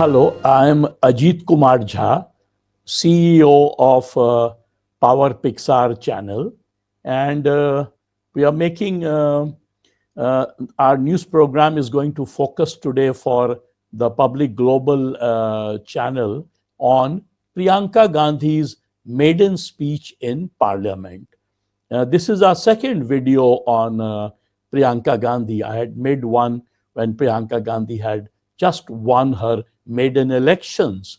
Hello, I am Ajit Kumar Jha, CEO of Power Pixar channel, and we are making our news program is going to focus today for the public global channel on Priyanka Gandhi's maiden speech in Parliament. This is our second video on Priyanka Gandhi. I had made one when Priyanka Gandhi had just won her maiden elections,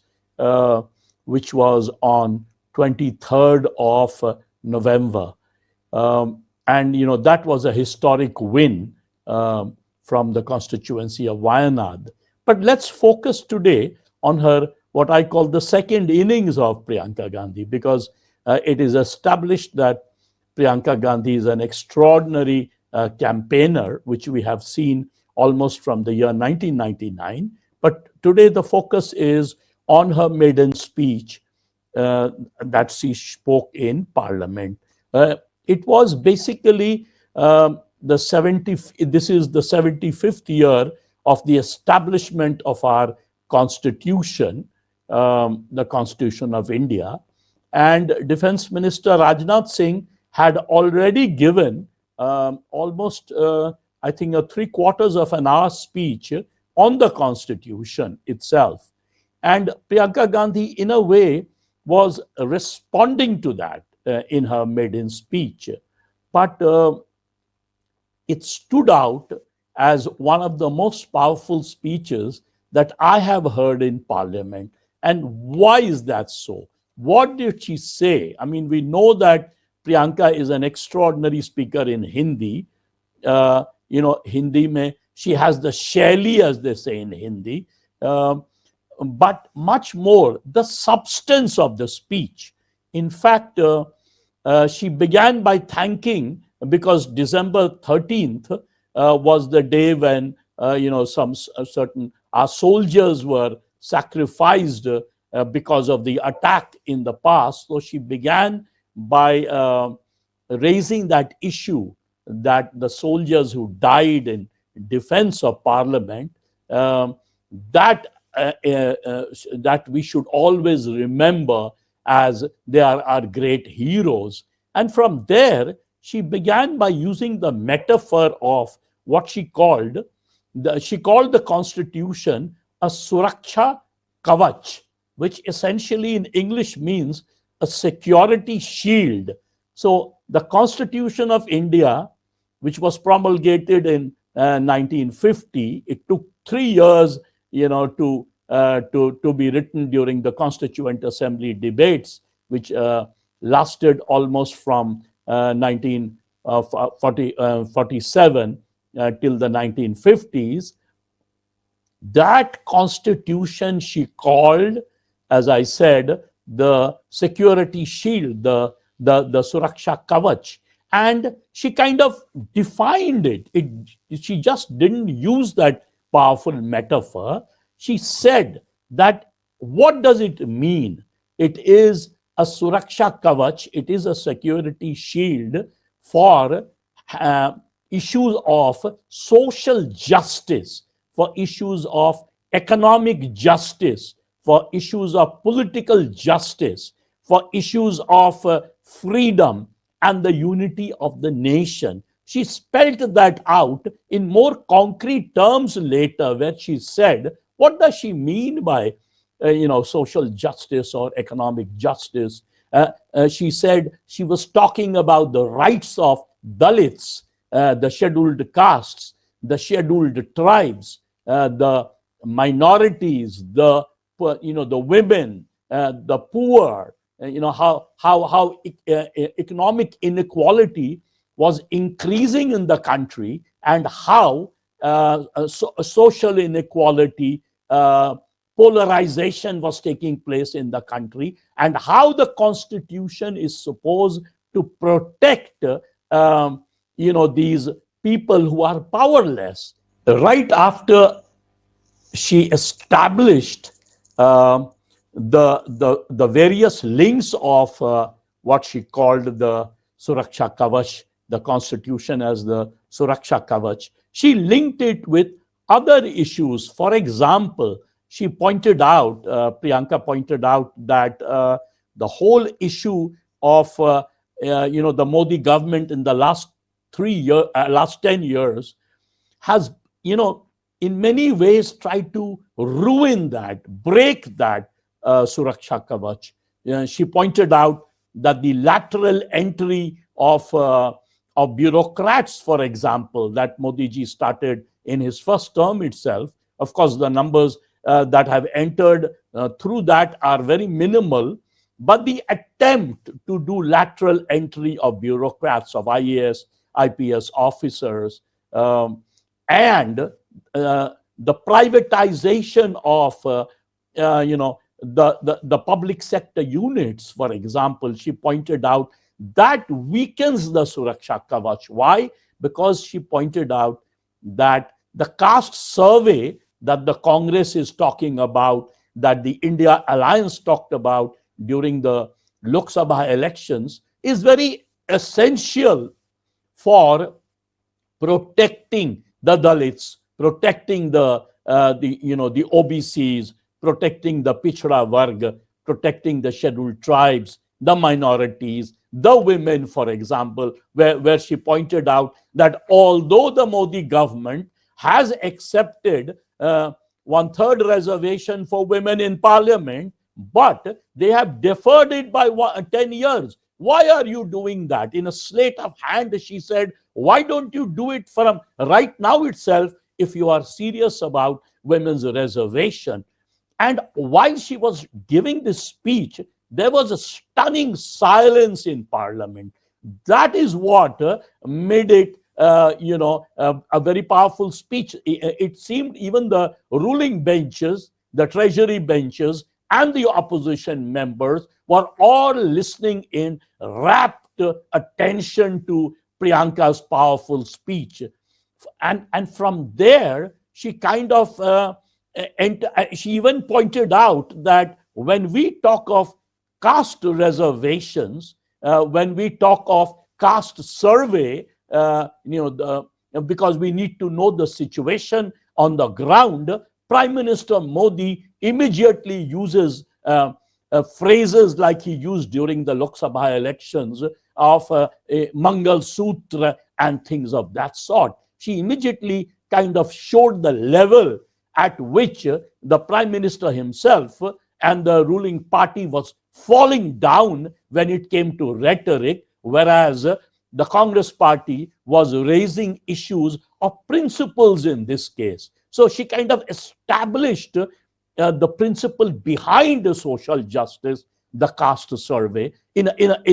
which was on 23rd of November. And, you know, that was a historic win from the constituency of Wayanad. But let's focus today on her, what I call the second innings of Priyanka Gandhi, because it is established that Priyanka Gandhi is an extraordinary campaigner, which we have seen almost from the year 1999. But today the focus is on her maiden speech that she spoke in Parliament. It was basically this is the 75th year of the establishment of our constitution, the Constitution of India. And Defense Minister Rajnath Singh had already given almost, I think, a 3/4 of an hour speech on the Constitution itself. And Priyanka Gandhi, in a way, was responding to that in her maiden speech. But it stood out as one of the most powerful speeches that I have heard in Parliament. And why is that so? What did she say? I mean, we know that Priyanka is an extraordinary speaker in Hindi. Hindi mein, she has the shaili, as they say in Hindi. But much more, the substance of the speech. In fact, she began by thanking, because December 13th was the day when, some certain, our soldiers were sacrificed because of the attack in the past. So she began by raising that issue, that the soldiers who died in defense of Parliament, that we should always remember, as they are our great heroes. And from there, she began by using the metaphor of what she called the Constitution a Suraksha Kavach, which essentially in English means a security shield. So the Constitution of India, which was promulgated in 1950, it took 3 years, to be written during the Constituent Assembly debates, which lasted almost from 1947 till the 1950s. That constitution she called, as I said, the security shield, the Suraksha Kavach. And she kind of defined it. She just didn't use that powerful metaphor. She said that, what does it mean? It is a Suraksha Kavach, it is a security shield for issues of social justice, for issues of economic justice, for issues of political justice, for issues of freedom and the unity of the nation. She spelled that out in more concrete terms later, where she said, what does she mean by social justice or economic justice? She said she was talking about the rights of Dalits, the scheduled castes, the scheduled tribes, the minorities, the women, the poor. How economic inequality was increasing in the country, and how social inequality, polarization was taking place in the country, and how the Constitution is supposed to protect these people who are powerless. Right after she established the various links of what she called the Suraksha Kavach, the Constitution as the Suraksha Kavach, she linked it with other issues. For example, she pointed out, Priyanka pointed out that the whole issue of the Modi government in the last 10 years has, in many ways tried to ruin that, break that Suraksha Kavach. She pointed out that the lateral entry of bureaucrats, for example, that Modi ji started in his first term itself. Of course, the numbers that have entered through that are very minimal, but the attempt to do lateral entry of bureaucrats, of IAS, IPS officers, and the privatization of the public sector units, for example, she pointed out that weakens the Suraksha Kavach. Why? Because she pointed out that the caste survey that the Congress is talking about, that the India Alliance talked about during the Lok Sabha elections, is very essential for protecting the Dalits, protecting the OBCs, protecting the Pichhada Varg, protecting the scheduled tribes, the minorities, the women, for example, where she pointed out that although the Modi government has accepted 1/3 reservation for women in parliament, but they have deferred it by 10 years. Why are you doing that? In a slate of hand, she said, why don't you do it from right now itself if you are serious about women's reservation? And while she was giving this speech, there was a stunning silence in parliament. That is what made it a very powerful speech. It seemed even the ruling benches, the treasury benches, and the opposition members were all listening in rapt attention to Priyanka's powerful speech. And from there, she kind of, she even pointed out that when we talk of caste reservations, when we talk of caste survey, because we need to know the situation on the ground, Prime Minister Modi immediately uses phrases like he used during the Lok Sabha elections of Mangal Sutra and things of that sort. She immediately kind of showed the level at which the Prime Minister himself and the ruling party was falling down when it came to rhetoric, whereas the Congress party was raising issues of principles in this case. So she kind of established the principle behind the social justice, the caste survey, in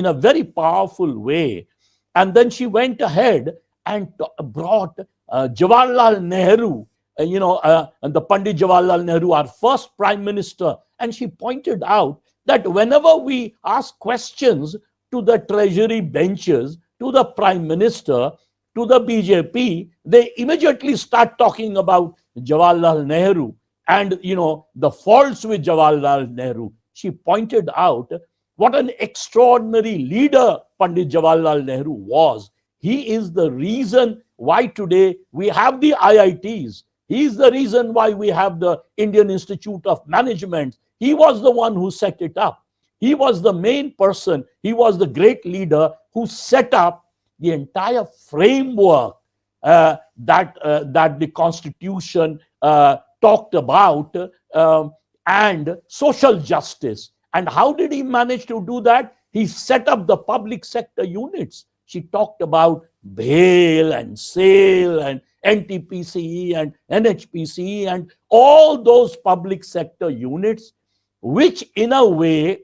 a very powerful way. And then she went ahead and brought Jawaharlal Nehru, and the Pandit Jawaharlal Nehru, our first prime minister. And she pointed out that whenever we ask questions to the treasury benches, to the prime minister, to the BJP, they immediately start talking about Jawaharlal Nehru and the faults with Jawaharlal Nehru. She pointed out what an extraordinary leader Pandit Jawaharlal Nehru was. He is the reason why today we have the IITs. He is the reason why we have the Indian Institute of Management. He was the one who set it up. He was the main person. He was the great leader who set up the entire framework that the Constitution talked about, and social justice. And how did he manage to do that? He set up the public sector units. She talked about BHEL and SAIL and NTPC and NHPC and all those public sector units, which in a way,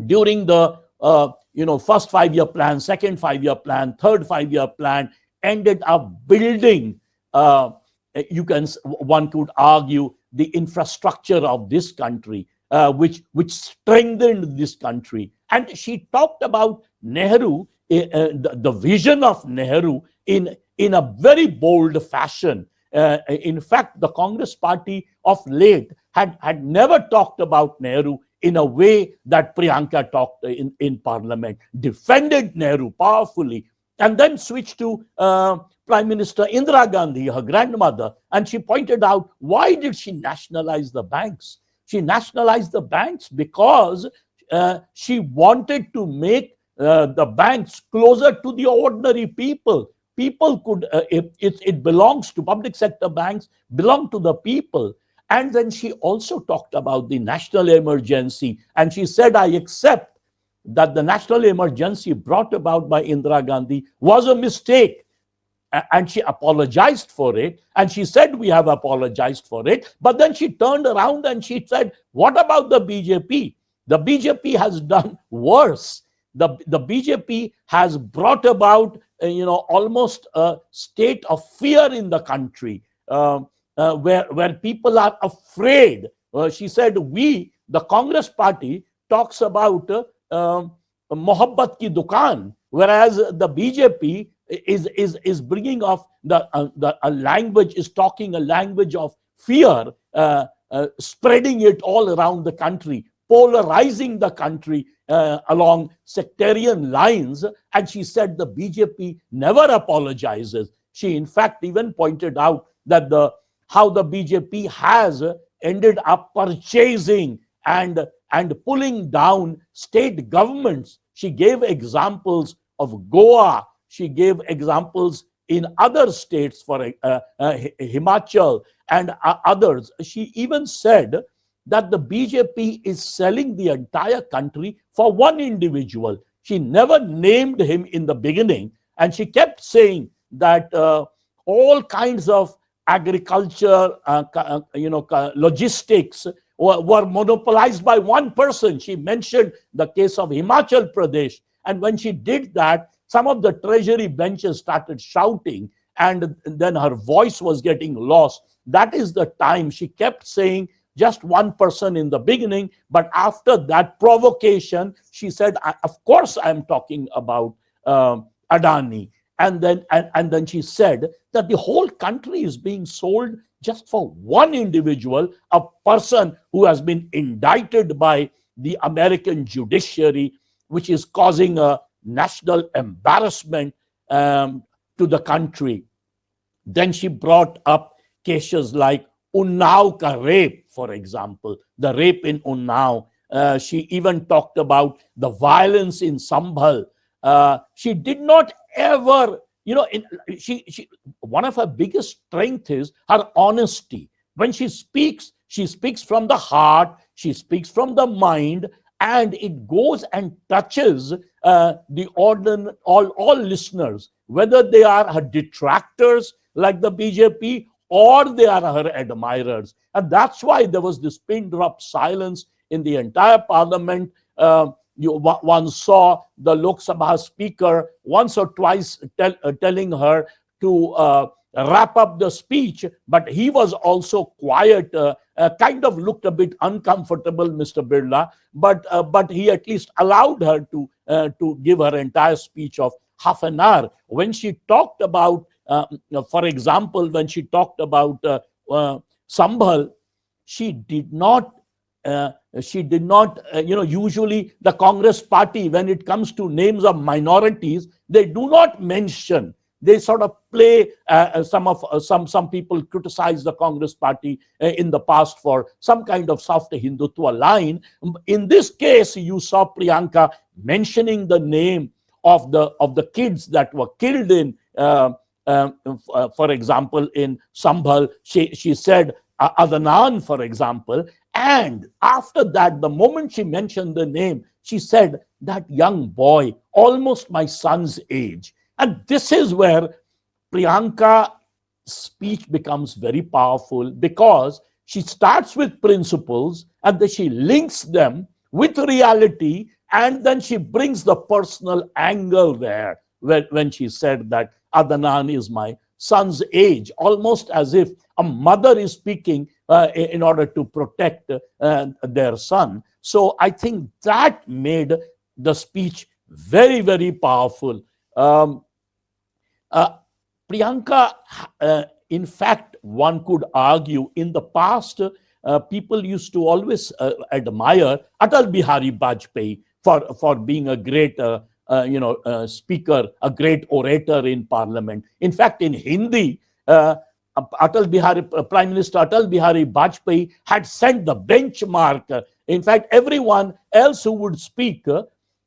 during the first 5-year plan, second 5-year plan, third 5-year plan, ended up building, one could argue, the infrastructure of this country, which strengthened this country. And she talked about Nehru, the vision of Nehru, in a very bold fashion. In fact, the Congress party of late had never talked about Nehru in a way that Priyanka talked in parliament, defended Nehru powerfully, and then switched to Prime Minister Indira Gandhi, her grandmother, and she pointed out, why did she nationalize the banks? She nationalized the banks because she wanted to make the banks closer to the ordinary people. People could, it belongs to public sector banks, belong to the people. And then she also talked about the national emergency. And she said, I accept that the national emergency brought about by Indira Gandhi was a mistake. And she apologized for it. And she said, we have apologized for it. But then she turned around and she said, what about the BJP? The BJP has done worse. The BJP has brought about, almost a state of fear in the country, where people are afraid. She said, the Congress party, talks about Mohabbat ki dukan, whereas the BJP is bringing off the language, is talking a language of fear, spreading it all around the country, polarizing the country along sectarian lines. And she said the BJP never apologizes. She in fact even pointed out that how the BJP has ended up purchasing and pulling down state governments. She gave examples of Goa. She gave examples in other states, for Himachal and others. She even said that the BJP is selling the entire country for one individual. She never named him in the beginning, and she kept saying that all kinds of agriculture, logistics were monopolized by one person. She mentioned the case of Himachal Pradesh. And when she did that, some of the treasury benches started shouting, and then her voice was getting lost. That is the time she kept saying just one person in the beginning, but after that provocation, she said, of course I'm talking about Adani. And then she said that the whole country is being sold just for one individual, a person who has been indicted by the American judiciary, which is causing a national embarrassment to the country. Then she brought up cases like Unnao ka rape, for example, the rape in Unnao. She even talked about the violence in Sambhal. She did not ever, one of her biggest strengths is her honesty. When she speaks from the heart, she speaks from the mind, and it goes and touches all listeners, whether they are her detractors like the BJP or they are her admirers. And that's why there was this pin drop silence in the entire parliament. One saw the Lok Sabha speaker once or twice telling her to wrap up the speech, but he was also quiet, kind of looked a bit uncomfortable, Mr. Birla, but he at least allowed her to give her entire speech of half an hour. When she talked about, for example, when she talked about Sambhal, she did not, usually the Congress party, when it comes to names of minorities, they do not mention. They sort of play, some people criticize the Congress party in the past for some kind of soft Hindutva line. In this case, you saw Priyanka mentioning the name of the kids that were killed in, for example, in Sambhal. She said Adnan, for example. And after that, the moment she mentioned the name, she said, that young boy, almost my son's age. And this is where Priyanka's speech becomes very powerful, because she starts with principles and then she links them with reality, and then she brings the personal angle there when she said that Adnan is my son's age, almost as if a mother is speaking in order to protect their son. So I think that made the speech very, very powerful. Priyanka, in fact, one could argue in the past, people used to always admire Atal Bihari Vajpayee for being a great speaker, a great orator in parliament. In fact, in Hindi, Prime Minister Atal Bihari Vajpayee had set the benchmark. In fact, everyone else who would speak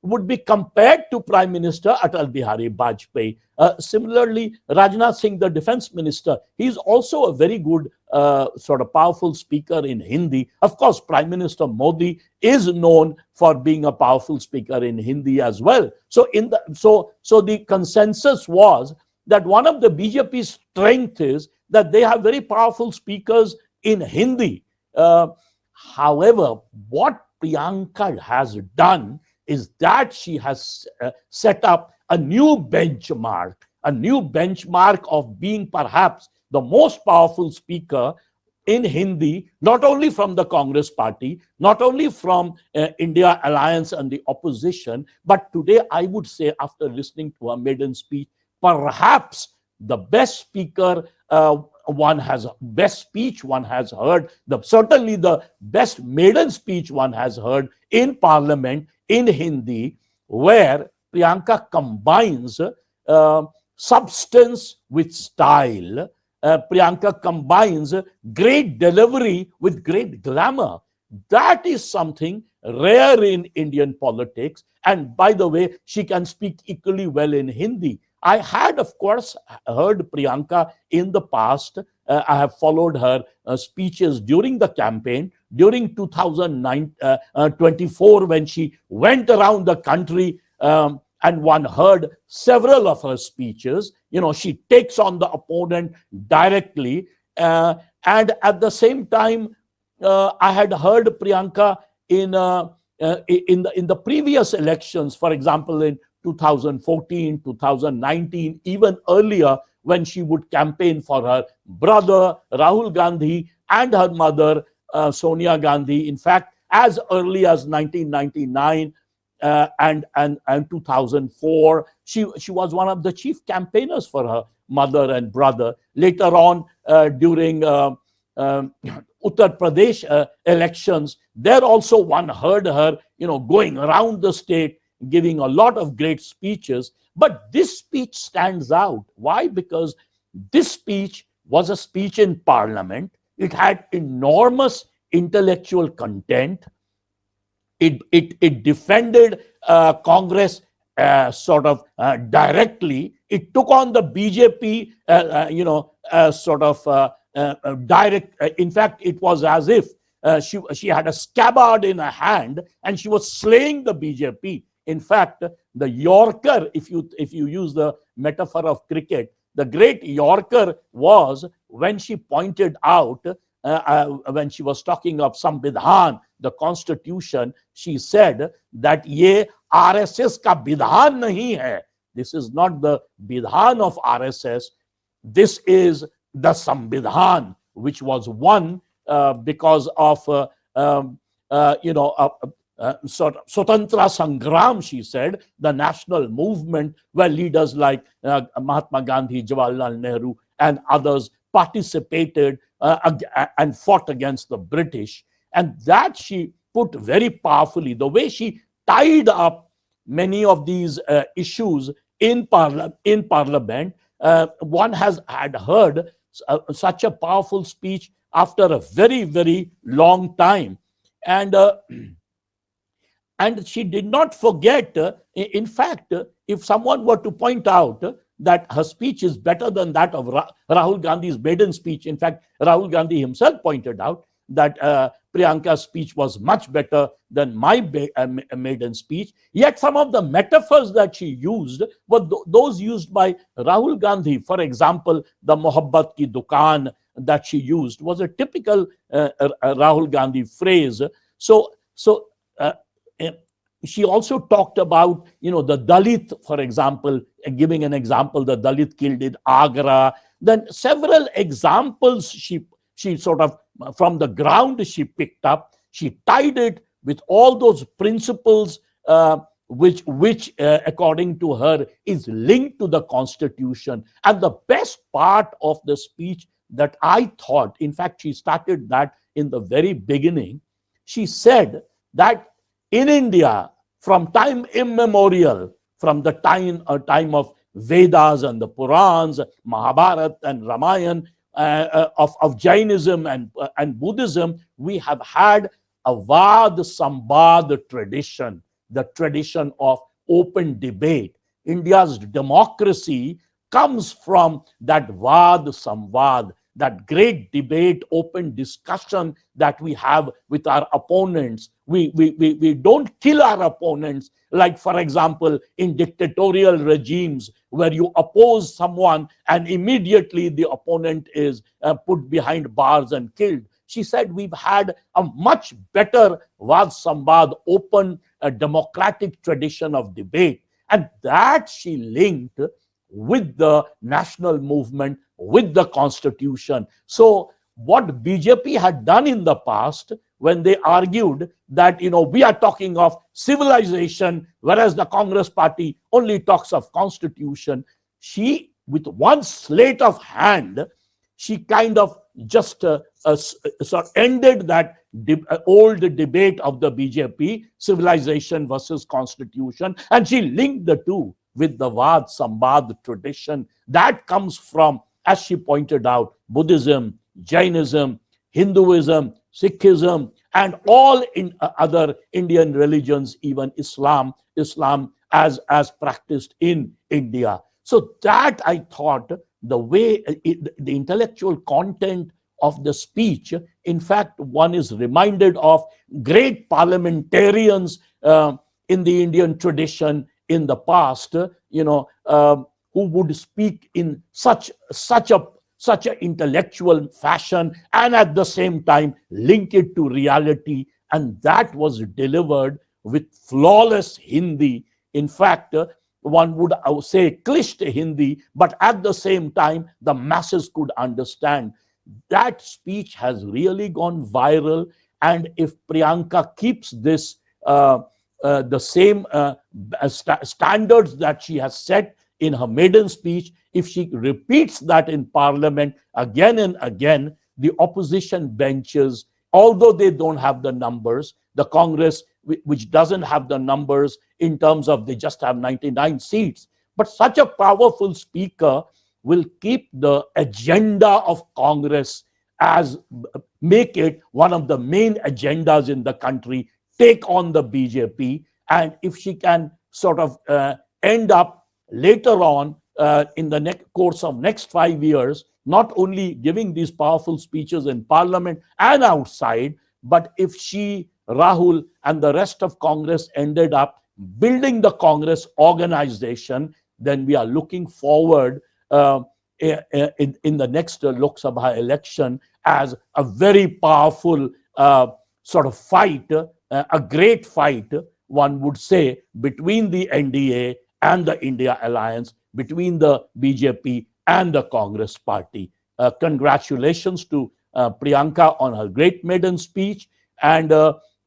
would be compared to Prime Minister Atal Bihari Vajpayee. Similarly, Rajnath Singh, the defense minister, he's also a very good sort of powerful speaker in Hindi. Of course, Prime Minister Modi is known for being a powerful speaker in Hindi as well. So the consensus was that one of the BJP's strength is that they have very powerful speakers in Hindi. However, what Priyanka has done is that she has set up a new benchmark of being perhaps the most powerful speaker in Hindi, not only from the Congress party, not only from India Alliance and the opposition, but today I would say, after listening to her maiden speech, perhaps the best speaker best speech one has heard, certainly the best maiden speech one has heard in parliament in Hindi, where Priyanka combines substance with style. Priyanka combines great delivery with great glamour. That is something rare in Indian politics. And by the way, she can speak equally well in Hindi. I had, of course, heard Priyanka in the past. I have followed her speeches during the campaign, during 2024, when she went around the country, and one heard several of her speeches. She takes on the opponent directly. And at the same time, I had heard Priyanka in the previous elections, for example, in 2014, 2019, even earlier, when she would campaign for her brother, Rahul Gandhi, and her mother, Sonia Gandhi. In fact, as early as 1999 and 2004, she was one of the chief campaigners for her mother and brother. Later on, during Uttar Pradesh elections, there also one heard her, going around the state, giving a lot of great speeches. But this speech stands out. Why? Because this speech was a speech in parliament. It had enormous intellectual content. It defended Congress directly. It took on the BJP, direct. In fact, it was as if she had a scabbard in her hand and she was slaying the BJP. In fact, the Yorker, if you use the metaphor of cricket, the great Yorker was when she pointed out, when she was talking of Samvidhan, the constitution, she said that ye RSS ka vidhan nahi hai. This is not the vidhan of RSS. This is the Samvidhan, which was won because of Swatantra Sangram, she said, the national movement where leaders like Mahatma Gandhi, Jawaharlal Nehru, and others participated and fought against the British. And that she put very powerfully. The way she tied up many of these issues in parliament, one had heard such a powerful speech after a very, very long time. And she did not forget, in fact, if someone were to point out that her speech is better than that of Rahul Gandhi's maiden speech. In fact, Rahul Gandhi himself pointed out that Priyanka's speech was much better than my maiden speech. Yet some of the metaphors that she used were those used by Rahul Gandhi. For example, the Mohabbat ki Dukaan that she used was a typical Rahul Gandhi phrase. She also talked about, the Dalit, for example, giving an example, the Dalit killed in Agra. Then several examples she sort of, from the ground, she picked up. She tied it with all those principles which according to her, is linked to the Constitution. And the best part of the speech that I thought, in fact, she started that in the very beginning. She said that in India, from time immemorial, from the time of Vedas and the Purans, Mahabharata and Ramayana, of Jainism and Buddhism, we have had a Vad Sambad tradition, the tradition of open debate. India's democracy comes from that Vad Samvad, that great debate, open discussion that we have with our opponents. We don't kill our opponents, like, for example, in dictatorial regimes where you oppose someone and immediately the opponent is put behind bars and killed. She said we've had a much better Vad Sambad, open, democratic tradition of debate. And that she linked with the national movement, with the constitution. So what BJP had done in the past, when they argued that, we are talking of civilization, whereas the Congress party only talks of constitution, she, with one sleight of hand, she kind of just sort of ended that old debate of the BJP, civilization versus constitution, and she linked the two with the Vad Sambad tradition that comes from, as she pointed out, Buddhism, Jainism, Hinduism, Sikhism, and all in other Indian religions, even Islam as practiced in India. So that, I thought, the way the intellectual content of the speech, in fact, one is reminded of great parliamentarians in the Indian tradition in the past, who would speak in such an intellectual fashion and at the same time link it to reality. And that was delivered with flawless Hindi. In fact, one would say cliched Hindi, but at the same time, the masses could understand. That speech has really gone viral. And if Priyanka keeps this, the same standards that she has set in her maiden speech, if she repeats that in Parliament again and again, the opposition benches, although they don't have the numbers, the Congress, which doesn't have the numbers in terms of they just have 99 seats, but such a powerful speaker will keep the agenda of Congress as, make it one of the main agendas in the country, take on the BJP. And if she can sort of end up later on in the course of next 5 years, not only giving these powerful speeches in Parliament and outside, but if she, Rahul, and the rest of Congress ended up building the Congress organization, then we are looking forward in the next Lok Sabha election as a very powerful sort of fight, a great fight, one would say, between the NDA and the India Alliance, between the BJP and the Congress party. Congratulations to Priyanka on her great maiden speech. And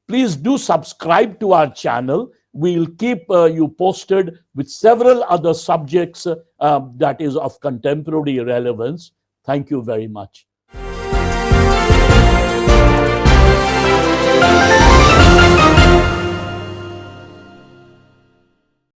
please do subscribe to our channel. We'll keep you posted with several other subjects that is of contemporary relevance. Thank you very much.